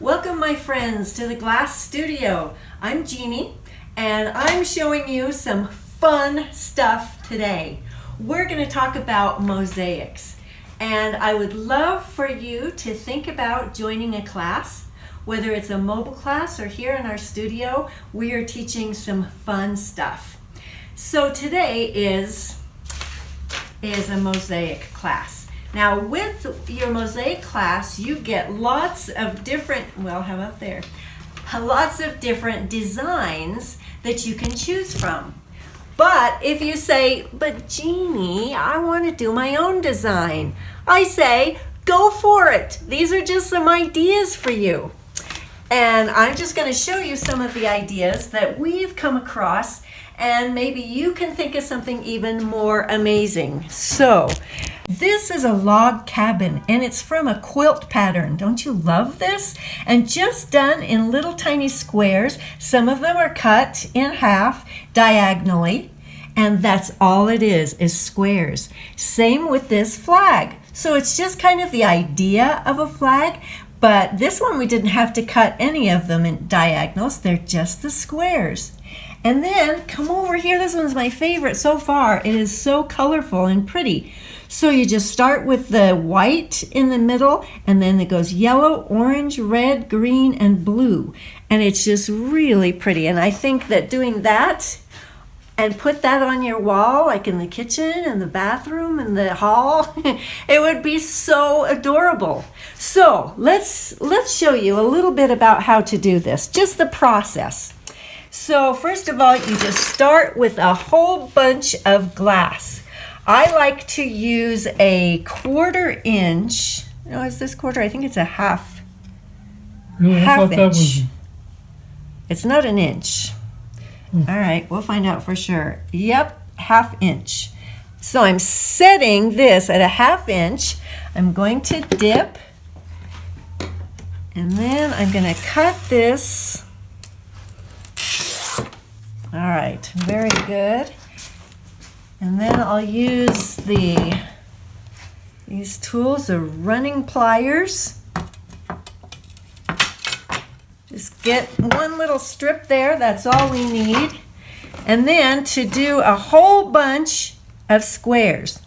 Welcome my friends to the Glass Studio. I'm Jeanne and I'm showing you some fun stuff today. We're going to talk about mosaics and I would love for you to think about joining a class, whether it's a mobile class or here in our studio. We are teaching some fun stuff. So today is a mosaic class. Now with your mosaic class, you get lots of different designs that you can choose from. But if you say, but Jeanne, I want to do my own design, I say, go for it. These are just some ideas for you. And I'm just going to show you some of the ideas that we've come across, and maybe you can think of something even more amazing. So this is a log cabin and it's from a quilt pattern. Don't you love this? And just done in little tiny squares. Some of them are cut in half diagonally, and that's all it is squares. Same with this flag. So it's just kind of the idea of a flag, but this one we didn't have to cut any of them in diagonals. They're just the squares. And then come over here. This one's my favorite so far. It is so colorful and pretty. So you just start with the white in the middle, and then it goes yellow, orange, red, green, and blue. And it's just really pretty. And I think that doing that and put that on your wall, like in the kitchen and the bathroom and the hall, it would be so adorable. So let's show you a little bit about how to do this, just the process. So first of all, you just start with a whole bunch of glass. I like to use a 1/4 inch. No, is this quarter? I think it's a half. Really? Half inch. It's not an inch. Hmm. All right, we'll find out for sure. Yep, 1/2 inch. So I'm setting this at a 1/2 inch. I'm going to dip, and then I'm going to cut this. All right, very good. And then I'll use these tools, the running pliers. Just get one little strip there, that's all we need. And then to do a whole bunch of squares.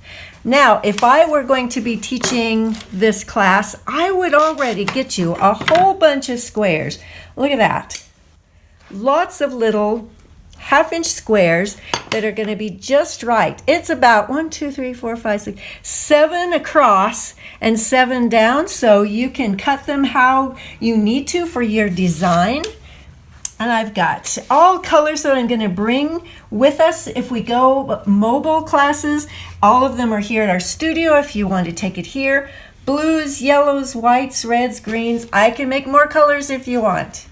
Now, if I were going to be teaching this class, I would already get you a whole bunch of squares. Look at that. Lots of little 1/2 inch squares that are going to be just right. It's about 1, 2, 3, 4, 5, 6, 7 across and 7 down, so you can cut them how you need to for your design. And I've got all colors that I'm going to bring with us if we go mobile classes. All of them are here at our studio if you want to take it here. Blues, yellows, whites, reds, greens. I can make more colors if you want.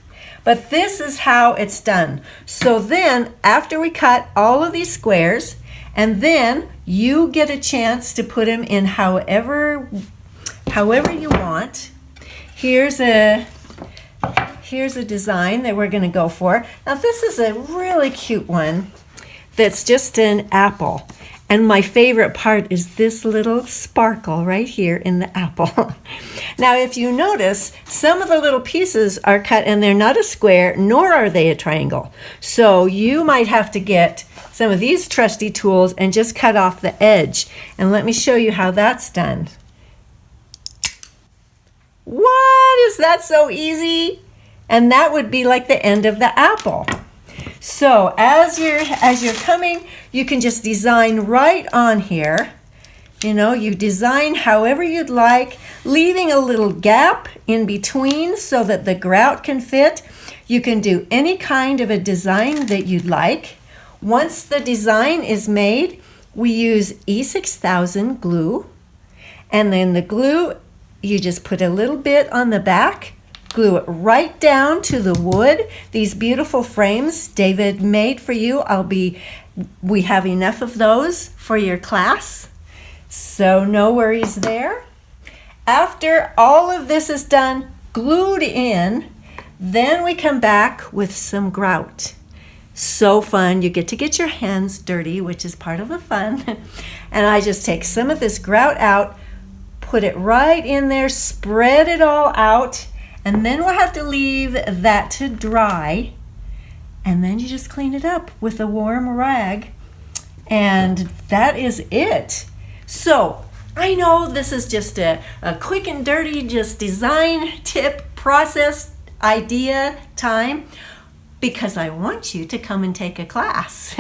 But this is how it's done. So then after we cut all of these squares, and then you get a chance to put them in however you want. Here's a design that we're going to go for. Now this is a really cute one that's just an apple. And my favorite part is this little sparkle right here in the apple. Now, if you notice, some of the little pieces are cut and they're not a square, nor are they a triangle. So you might have to get some of these trusty tools and just cut off the edge. And let me show you how that's done. What? Is that so easy? And that would be like the end of the apple. So as you're coming, you can just design right on here. You know, you design however you'd like, leaving a little gap in between so that the grout can fit. You can do any kind of a design that you'd like. Once the design is made, we use E6000 glue. And then the glue, you just put a little bit on the back, glue it right down to the wood. These beautiful frames David made for you. We have enough of those for your class. So no worries there. After all of this is done, glued in, then we come back with some grout. So fun. You get to get your hands dirty, which is part of the fun. And I just take some of this grout out, put it right in there, spread it all out, And then we'll have to leave that to dry. And then you just clean it up with a warm rag. And that is it. So I know this is just a quick and dirty just design tip, process, idea time, because I want you to come and take a class.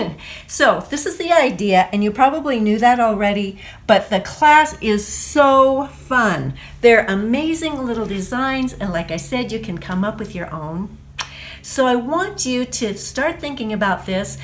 So this is the idea, and you probably knew that already, but the class is so fun. They're amazing little designs, and like I said, you can come up with your own. So I want you to start thinking about this.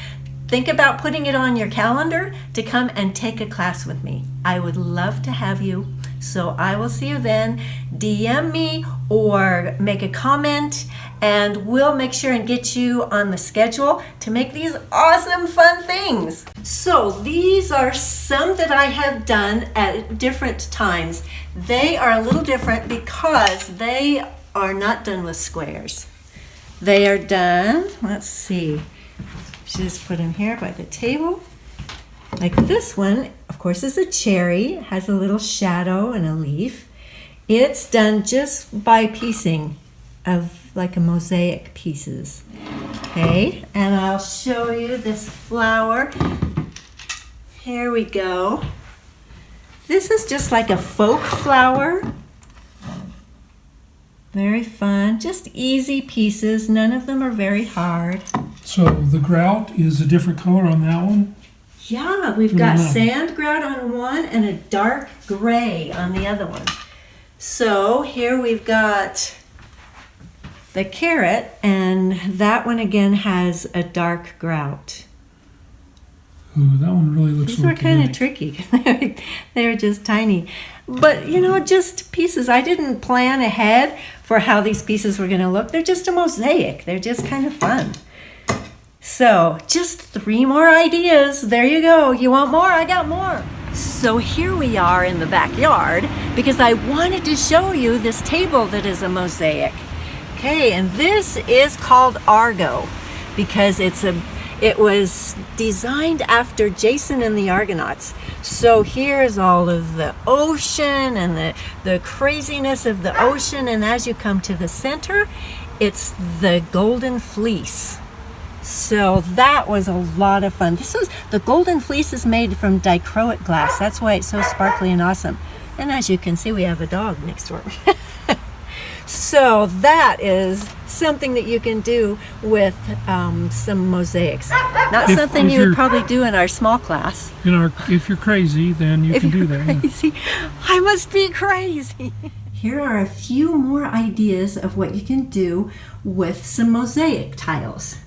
Think about putting it on your calendar to come and take a class with me. I would love to have you. So I will see you then. DM me or make a comment, and we'll make sure and get you on the schedule to make these awesome fun things. So these are some that I have done at different times. They are a little different because they are not done with squares. They are done, let's see, just put them here by the table. Like this one, of course, is a cherry. It has a little shadow and a leaf. It's done just by piecing of like a mosaic pieces. Okay, and I'll show you this flower. Here we go. This is just like a folk flower. Very fun, just easy pieces. None of them are very hard. So the grout is a different color on that one? Yeah, we've got sand grout on one and a dark gray on the other one. So here we've got the carrot, and that one again has a dark grout. Ooh, that one really looks These were kind of tricky. They were just tiny. But, you know, just pieces. I didn't plan ahead for how these pieces were going to look. They're just a mosaic. They're just kind of fun. So, just 3 more ideas. There you go. You want more? I got more. So here we are in the backyard because I wanted to show you this table that is a mosaic. Okay, and this is called Argo because it was designed after Jason and the Argonauts. So here's all of the ocean and the craziness of the ocean, and as you come to the center, it's the golden fleece. So that was a lot of fun. The golden fleece is made from dichroic glass. That's why it's so sparkly and awesome. And as you can see, we have a dog next door. So that is something that you can do with some mosaics. Not something you would probably do in our small class. If you're crazy, then you can do that. Crazy, I must be crazy. Here are a few more ideas of what you can do with some mosaic tiles.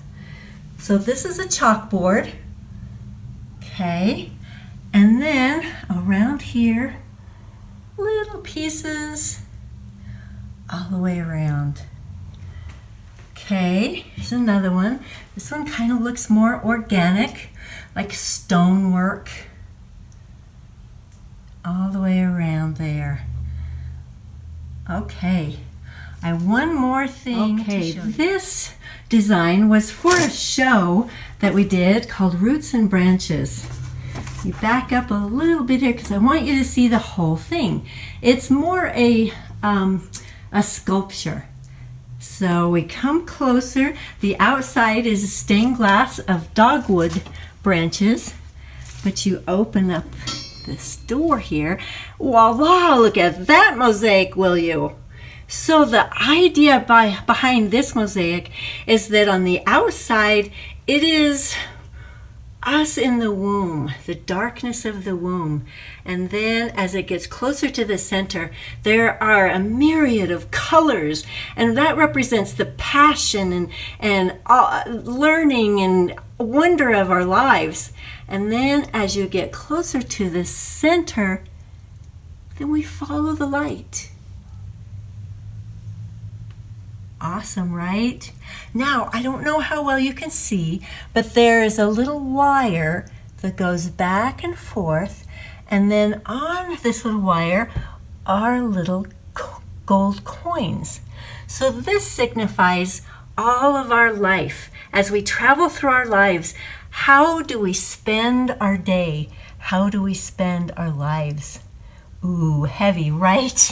So this is a chalkboard, okay, and then around here, little pieces all the way around. Okay, here's another one. This one kind of looks more organic, like stonework, all the way around there. Okay, I have one more thing to show you. This design was for a show that we did called Roots and Branches. You back up a little bit here because I want you to see the whole thing. It's more a sculpture. So we come closer. The outside is stained glass of dogwood branches, but you open up this door here. Voila, look at that mosaic, will you? So the idea behind this mosaic is that on the outside, it is us in the womb, the darkness of the womb. And then as it gets closer to the center, there are a myriad of colors, and that represents the passion and learning and wonder of our lives. And then as you get closer to the center, then we follow the light. Awesome, right? Now, I don't know how well you can see, but there is a little wire that goes back and forth, and then on this little wire are little gold coins. So this signifies all of our life. As we travel through our lives, how do we spend our day? How do we spend our lives? Ooh, heavy, right?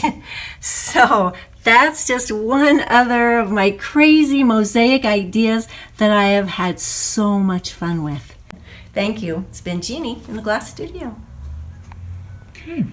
So That's just one other of my crazy mosaic ideas that I have had so much fun with. Thank you. It's been Jeannie in the Glass Studio. Okay.